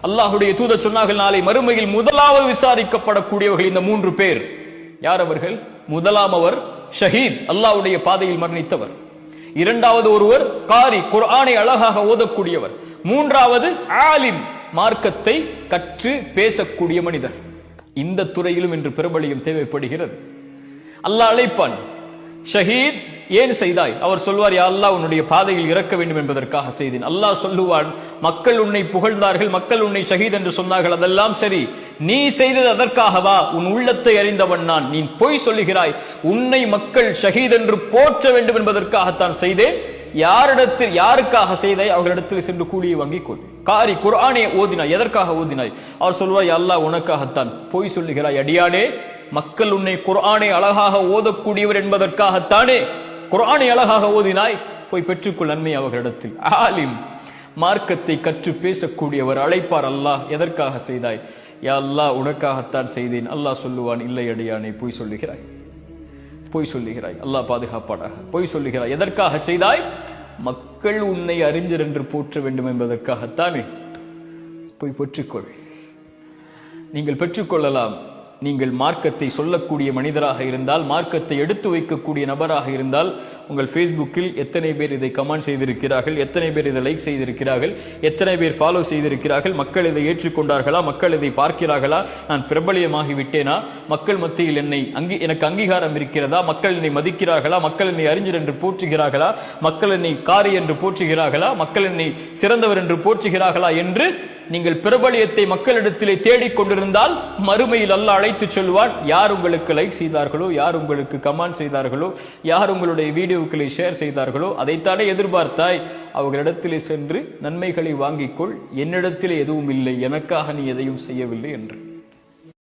அல்லாஹ்வுடைய தூதர் சொன்னார்கள், நாளை மறுமையில் முதலாவது விசாரிக்கப்படக்கூடியவர்கள் இந்த 3 பேர். யார் அவர்கள்? முதலாமவர் ஷஹீத், அல்லாஹ்வுடைய பாதையில் மரணித்தவர். இரண்டாவது ஒருவர் காரி, குர்ஆனை அழகாக ஓதக்கூடியவர். மூன்றாவது ஆலிம், மார்க்கத்தை கற்று பேசக்கூடிய மனிதர். இந்த துறையிலும் இன்று பிரபலியம் தேவைப்படுகிறது. அல்லாஹ் அழைப்பான், ஷஹீத் ஏன் செய்தாய்? அவர் சொல்வார், யா அல்லாஹ் உன்னுடைய பாதையில் இறக்க வேண்டும் என்பதற்காக செய்தேன். அல்லாஹ் சொல்லுவான், மக்கள் உன்னை புகழ்ந்தார்கள், மக்கள் உன்னை ஷஹீத் என்று சொன்னார்கள், அதெல்லாம் சரி, நீ செய்தது அதற்காகவா? உன் உள்ளத்தை அறிந்தவன் நான். நீ பொய் சொல்லுகிறாய். உன்னை மக்கள் ஷஹீத் என்று போற்ற வேண்டும் என்பதற்காகத்தான் செய்தேன். யாரிடத்தில், யாருக்காக செய்தாய்? அவர்களிடத்தில் சென்று கூலியை வாங்கிக் கொள். காரி, குர்ஆனை ஓதினாய், எதற்காக ஓதினாய்? அவர் சொல்வார், யா அல்லாஹ் உனக்காகத்தான். பொய் சொல்லுகிறாய் அடியானே, மக்கள் உன்னை குர்ஆனை அழகாக ஓதக்கூடியவர் என்பதற்காகத்தானே குர்ஆனை அழகாக ஓதினாய். போய் பெற்றுக்கொள் நன்மை அவர்களிடத்தில். ஆலிம், மார்க்கத்தை கற்று பேசக்கூடியவர் அழைப்பார், அல்லாஹ் எதற்காக செய்தாய்? யா அல்லாஹ் உனக்காகத்தான் செய்தேன். அல்லாஹ் சொல்லுவான், இல்லை அடியானே, பொய் சொல்லுகிறாய், பொய் சொல்லுகிறாய். அல்லாஹ் பாதுகாப்பானாக. பொய் சொல்லுகிறாய். எதற்காக செய்தாய்? மக்கள் உன்னை அறிஞர் என்று போற்ற வேண்டும் என்பதற்காகத்தானே. போய் பெற்றுக்கொள். நீங்கள் பெற்றுக்கொள்ளலாம். நீங்கள் மார்க்கத்தை சொல்லக்கூடிய மனிதராக இருந்தால், மார்க்கத்தை எடுத்து வைக்கக்கூடிய நபராக இருந்தால், உங்கள் ஃபேஸ்புக்கில் எத்தனை பேர் இதை கமெண்ட் செய்திருக்கிறார்கள், எத்தனை பேர் இதை லைக் செய்திருக்கிறார்கள், எத்தனை பேர் ஃபாலோ செய்திருக்கிறார்கள், மக்கள் இதை ஏற்றுக்கொண்டார்களா, மக்கள் இதை பார்க்கிறார்களா, நான் பிரபலியமாகி விட்டேனா, மக்கள் மத்தியில் எனக்கு அங்கீகாரம் இருக்கிறதா, மக்கள் என்னை மதிக்கிறார்களா, மக்கள் என்னை அறிஞர் என்று போற்றுகிறார்களா, மக்கள் என்னை காரி என்று போற்றுகிறார்களா, மக்கள் என்னை சிறந்தவர் என்று போற்றுகிறார்களா என்று நீங்கள் பிரபலியத்தை மக்களிடத்திலே தேடிக்கொண்டிருந்தால், மறுமையில் அல்லாஹ் அழைத்து சொல்வான், யார் உங்களுக்கு லைக் செய்தார்களோ, யார் உங்களுக்கு கமெண்ட் செய்தார்களோ, யார் உங்களுடைய வீடியோக்களை ஷேர் செய்தார்களோ, அதைத்தானே எதிர்பார்த்தாய். அவர்களிடத்திலே சென்று நன்மைகளை வாங்கிக்கொள். என்னிடத்திலே எதுவும் இல்லை, எனக்காக நீ எதையும் செய்யவில்லை என்று.